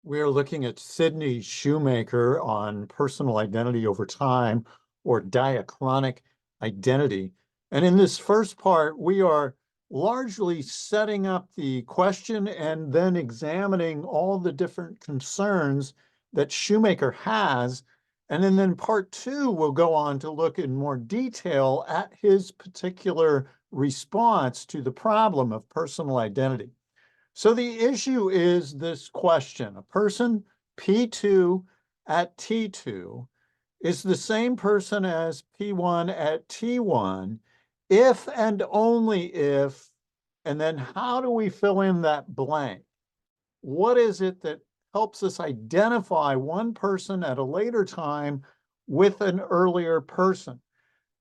We're looking at Sydney Shoemaker on personal identity over time, or diachronic identity. And in this first part, we are largely setting up the question and then examining all the different concerns that Shoemaker has. And then part two, we'll go on to look in more detail at his particular response to the problem of personal identity. So the issue is this question: a person P2 at T2 is the same person as P1 at T1 if and only if, and then how do we fill in that blank? What is it that helps us identify one person at a later time with an earlier person?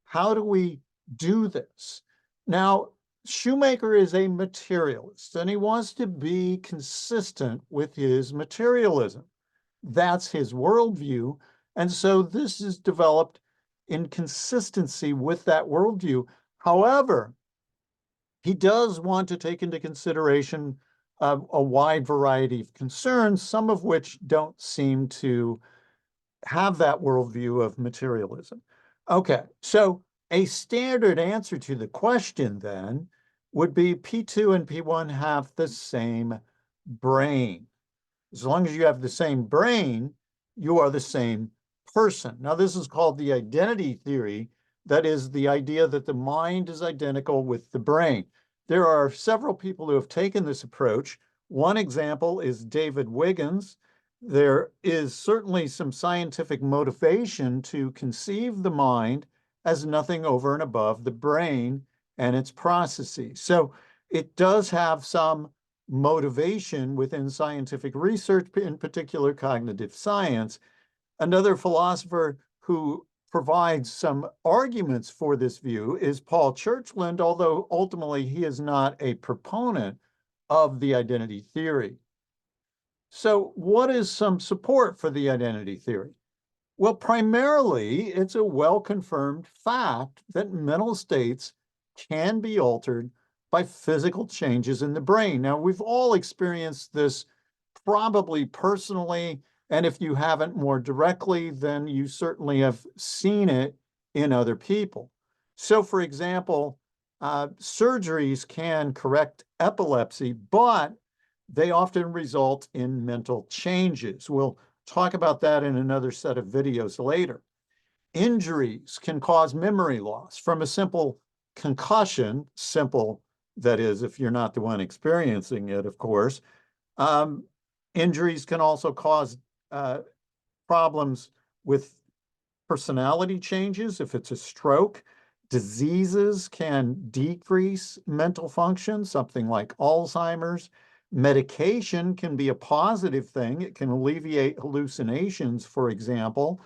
How do we do this? Now, Shoemaker is a materialist, and he wants to be consistent with his materialism. That's his worldview. And so this is developed in consistency with that worldview. However, he does want to take into consideration a wide variety of concerns, some of which don't seem to have that worldview of materialism. Okay, so a standard answer to the question then would be P2 and P1 have the same brain. As long as you have the same brain, you are the same person. Now, this is called the identity theory. That is the idea that the mind is identical with the brain. There are several people who have taken this approach. One example is David Wiggins. There is certainly some scientific motivation to conceive the mind as nothing over and above the brain and its processes. So it does have some motivation within scientific research, in particular cognitive science. Another philosopher who provides some arguments for this view is Paul Churchland, although ultimately he is not a proponent of the identity theory. So what is some support for the identity theory? Well, primarily, it's a well-confirmed fact that mental states can be altered by physical changes in the brain. Now, we've all experienced this probably personally, and if you haven't more directly, then you certainly have seen it in other people. So, for example, surgeries can correct epilepsy, but they often result in mental changes. We'll talk about that in another set of videos later. Injuries can cause memory loss from a simple concussion, simple, that is, if you're not the one experiencing it, of course. Injuries can also cause problems with personality changes if it's a stroke. Diseases can decrease mental function, something like Alzheimer's. Medication can be a positive thing. It can alleviate hallucinations, for example.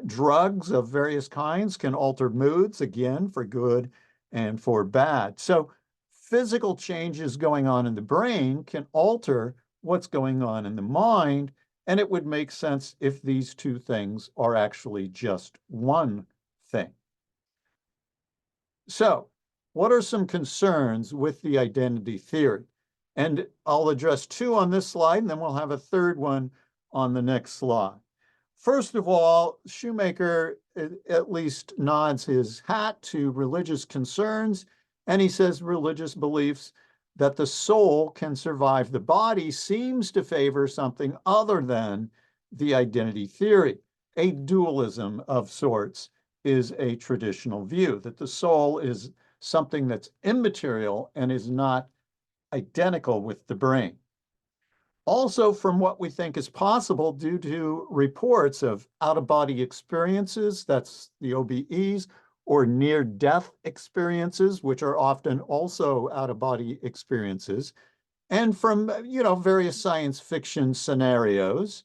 Drugs of various kinds can alter moods, again, for good and for bad. So physical changes going on in the brain can alter what's going on in the mind, and it would make sense if these two things are actually just one thing. So, what are some concerns with the identity theory? And I'll address two on this slide, and then we'll have a third one on the next slide. First of all, Shoemaker at least nods his hat to religious concerns, and he says religious beliefs that the soul can survive the body seems to favor something other than the identity theory. A dualism of sorts is a traditional view, that the soul is something that's immaterial and is not identical with the brain. Also, from what we think is possible due to reports of out-of-body experiences, that's the OBEs, or near-death experiences, which are often also out-of-body experiences, and from, various science fiction scenarios.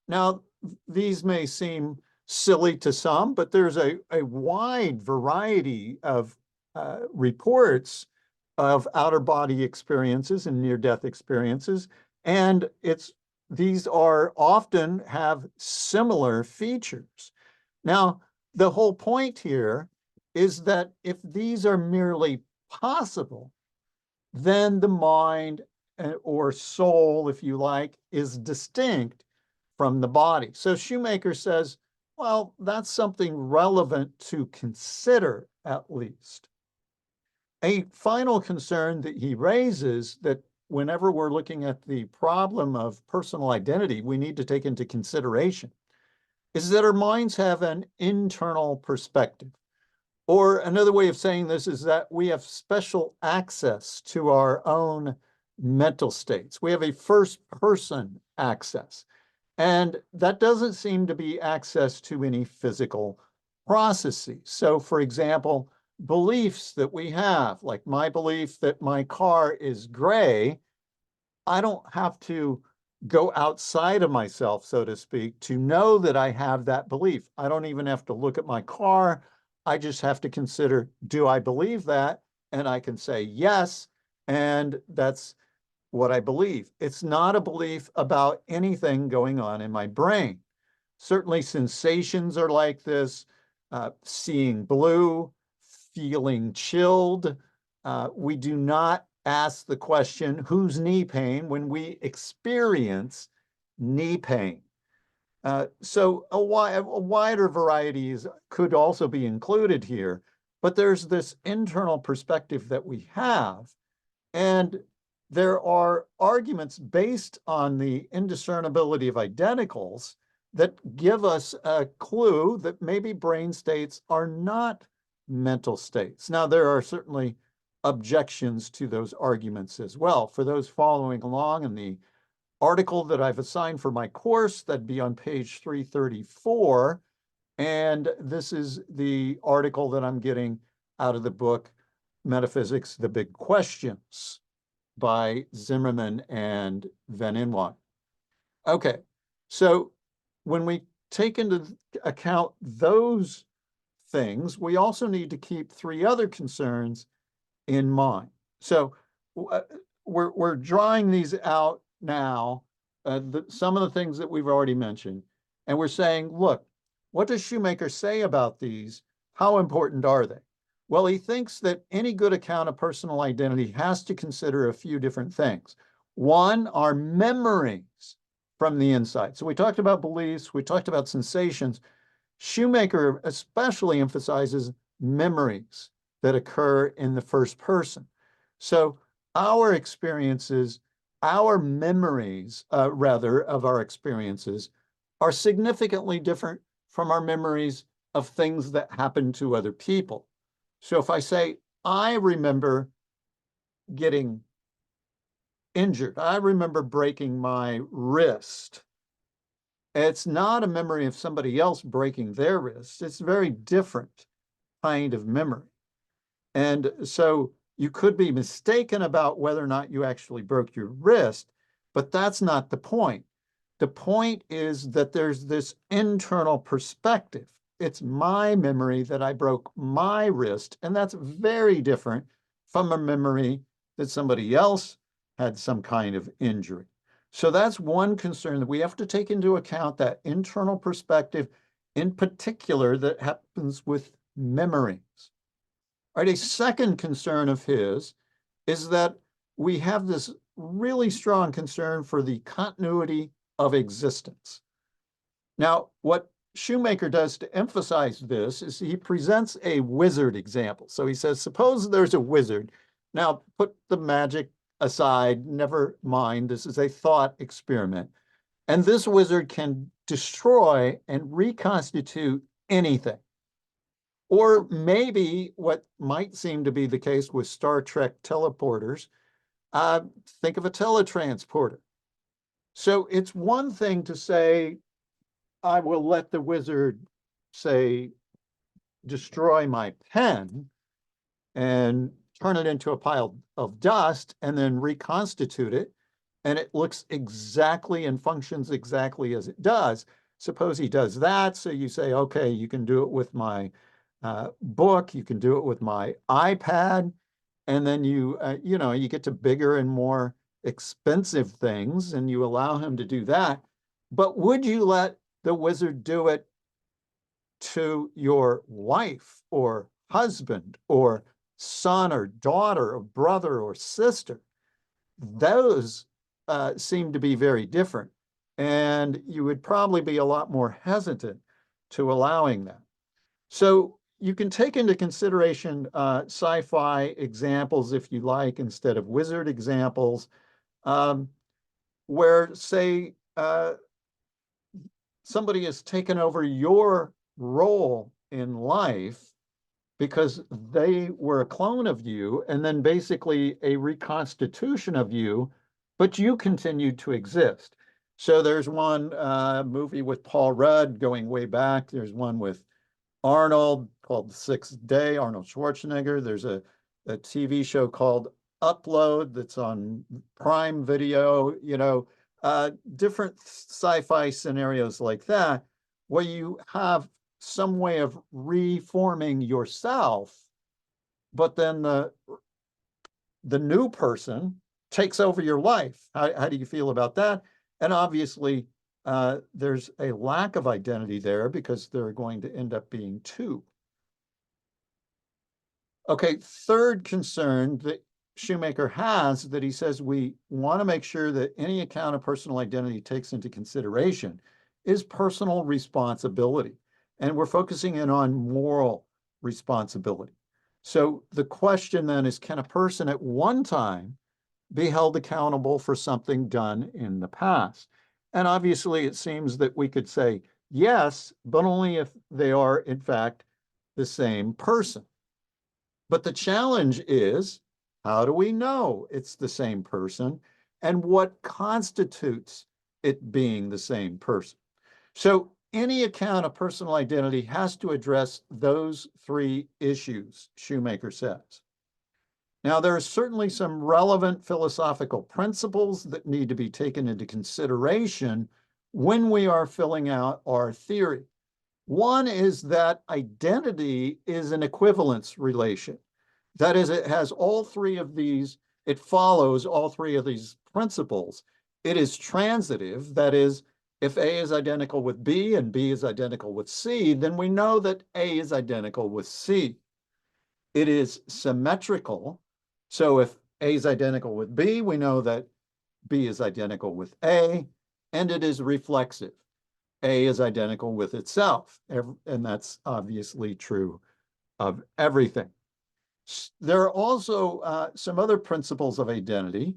Now, these may seem silly to some, but there's a wide variety of reports of outer-body experiences and near-death experiences, and these are often have similar features. Now, the whole point here is that if these are merely possible, then the mind or soul, if you like, is distinct from the body. So Shoemaker says, well, that's something relevant to consider at least. A final concern that he raises that whenever we're looking at the problem of personal identity, we need to take into consideration is that our minds have an internal perspective. Or another way of saying this is that we have special access to our own mental states. We have a first person access. And that doesn't seem to be access to any physical processes. So, for example, beliefs that we have, like my belief that my car is gray, I don't have to go outside of myself, so to speak, to know that I have that belief. I don't even have to look at my car. I just have to consider, do I believe that? And I can say yes, and that's what I believe. It's not a belief about anything going on in my brain. Certainly, sensations are like this, seeing blue, feeling chilled. We do not ask the question, whose knee pain, when we experience knee pain. So a wider varieties could also be included here, but there's this internal perspective that we have. And there are arguments based on the indiscernibility of identicals that give us a clue that maybe brain states are not mental states. Now, there are certainly objections to those arguments as well. For those following along in the article that I've assigned for my course, that'd be on page 334. And this is the article that I'm getting out of the book, Metaphysics, the Big Questions by Zimmerman and Van Inwacht. Okay, so when we take into account those things, we also need to keep three other concerns in mind. So we're drawing these out now, some of the things that we've already mentioned, and we're saying, look, what does Shoemaker say about these? How important are they? Well, he thinks that any good account of personal identity has to consider a few different things. One are memories from the inside. So we talked about beliefs, we talked about sensations. Shoemaker especially emphasizes memories that occur in the first person. So our experiences, our memories, rather, of our experiences are significantly different from our memories of things that happen to other people. So if I say, I remember getting injured, I remember breaking my wrist, it's not a memory of somebody else breaking their wrist. It's a very different kind of memory. And so you could be mistaken about whether or not you actually broke your wrist, but that's not the point. The point is that there's this internal perspective. It's my memory that I broke my wrist, and that's very different from a memory that somebody else had some kind of injury. So that's one concern that we have to take into account, that internal perspective, in particular, that happens with memories. All right, a second concern of his is that we have this really strong concern for the continuity of existence. Now, what Shoemaker does to emphasize this is he presents a wizard example. So he says, suppose there's a wizard. Now, put the magic aside, never mind. This is a thought experiment. And this wizard can destroy and reconstitute anything. Or maybe what might seem to be the case with Star Trek teleporters, think of a teletransporter. So it's one thing to say, I will let the wizard, say, destroy my pen and turn it into a pile of dust and then reconstitute it, and it looks exactly and functions exactly as it does. Suppose he does that, so you say, okay, you can do it with my book, you can do it with my iPad, and then you get to bigger and more expensive things, and you allow him to do that. But would you let the wizard do it to your wife or husband or son or daughter or brother or sister? those seem to be very different. And you would probably be a lot more hesitant to allowing that. So you can take into consideration sci-fi examples, if you like, instead of wizard examples, um, where, say, somebody has taken over your role in life because they were a clone of you and then basically a reconstitution of you, but you continued to exist. So there's one movie with Paul Rudd going way back. There's one with Arnold called The Sixth Day, Arnold Schwarzenegger. There's a TV show called Upload that's on Prime Video, different sci-fi scenarios like that, where you have some way of reforming yourself, but then the new person takes over your life. How do you feel about that? And obviously, there's a lack of identity there because there are going to end up being two. Okay, third concern that Shoemaker has, that he says we want to make sure that any account of personal identity takes into consideration, is personal responsibility. And we're focusing in on moral responsibility. So the question then is, can a person at one time be held accountable for something done in the past? And obviously, it seems that we could say yes, but only if they are, in fact, the same person. But the challenge is, how do we know it's the same person, and what constitutes it being the same person? So any account of personal identity has to address those three issues, Shoemaker says. Now, there are certainly some relevant philosophical principles that need to be taken into consideration when we are filling out our theory. One is that identity is an equivalence relation. That is, it has all three of these, it follows all three of these principles. It is transitive. That is, if A is identical with B and B is identical with C, then we know that A is identical with C. It is symmetrical. So if A is identical with B, we know that B is identical with A, and it is reflexive. A is identical with itself, and that's obviously true of everything. There are also some other principles of identity,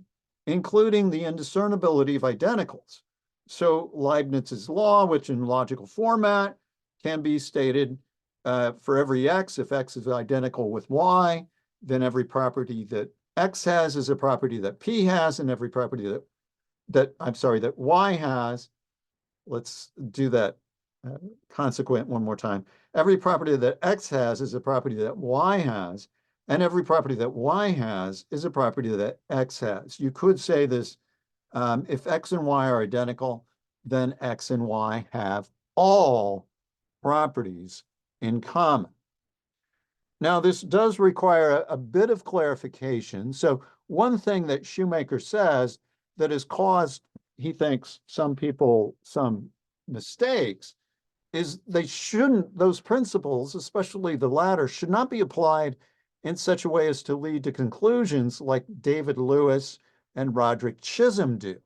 including the indiscernibility of identicals. So Leibniz's law, which in logical format can be stated for every x, if x is identical with y, then every property that x has is a property that p has, and every property that y has. Let's do that consequent one more time. Every property that x has is a property that y has, and every property that y has is a property that x has. You could say this, if x and y are identical, then x and y have all properties in common. Now, this does require a bit of clarification. So one thing that Shoemaker says that has caused, he thinks, some people some mistakes is those principles, especially the latter, should not be applied in such a way as to lead to conclusions like David Lewis and Roderick Chisholm do.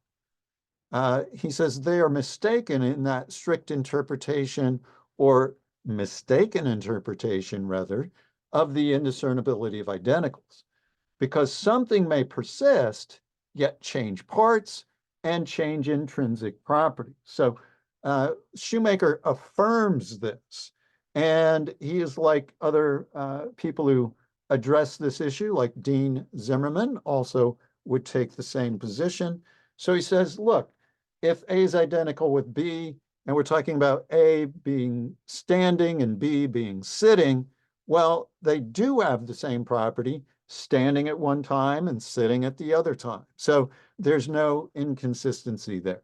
He says they are mistaken in that strict interpretation, or mistaken interpretation, rather, of the indiscernibility of identicals, because something may persist, yet change parts and change intrinsic properties. So Shoemaker affirms this, and he is like other people who address this issue, like Dean Zimmerman, also would take the same position. So he says, look, if A is identical with B, and we're talking about A being standing and B being sitting, well, they do have the same property, standing at one time and sitting at the other time. So there's no inconsistency there.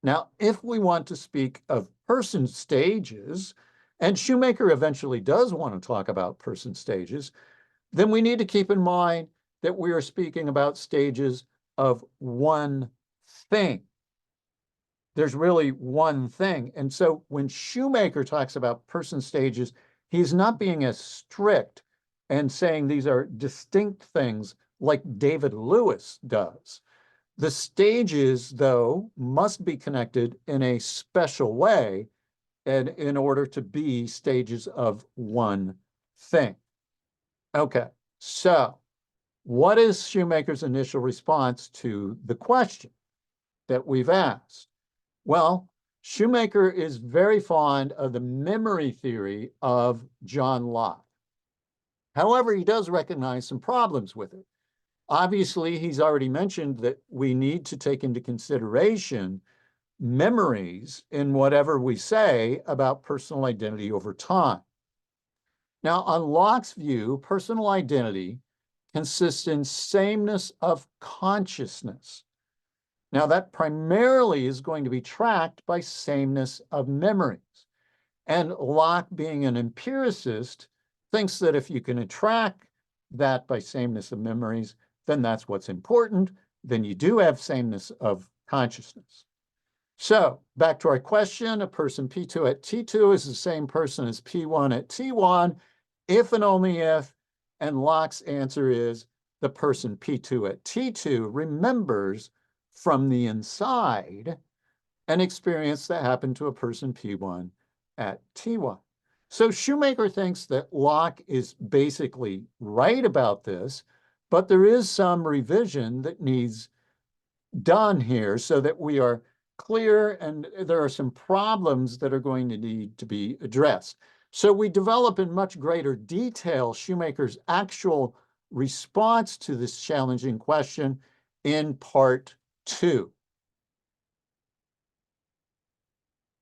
Now, if we want to speak of person stages, and Shoemaker eventually does want to talk about person stages, then we need to keep in mind that we are speaking about stages of one thing. There's really one thing. And so when Shoemaker talks about person stages, he's not being as strict and saying these are distinct things like David Lewis does. The stages, though, must be connected in a special way and in order to be stages of one thing. Okay, so what is Shoemaker's initial response to the question that we've asked? Well, Shoemaker is very fond of the memory theory of John Locke. However, he does recognize some problems with it. Obviously, he's already mentioned that we need to take into consideration memories in whatever we say about personal identity over time. Now, on Locke's view, personal identity consists in sameness of consciousness. Now, that primarily is going to be tracked by sameness of memories. And Locke, being an empiricist, thinks that if you can track that by sameness of memories, then that's what's important. Then you do have sameness of consciousness. So back to our question, a person P2 at T2 is the same person as P1 at T1, if and only if, and Locke's answer is the person P2 at T2 remembers from the inside an experience that happened to a person P1 at T1. So Shoemaker thinks that Locke is basically right about this, but there is some revision that needs done here so that we are clear, and there are some problems that are going to need to be addressed. So we develop in much greater detail Shoemaker's actual response to this challenging question in part 2.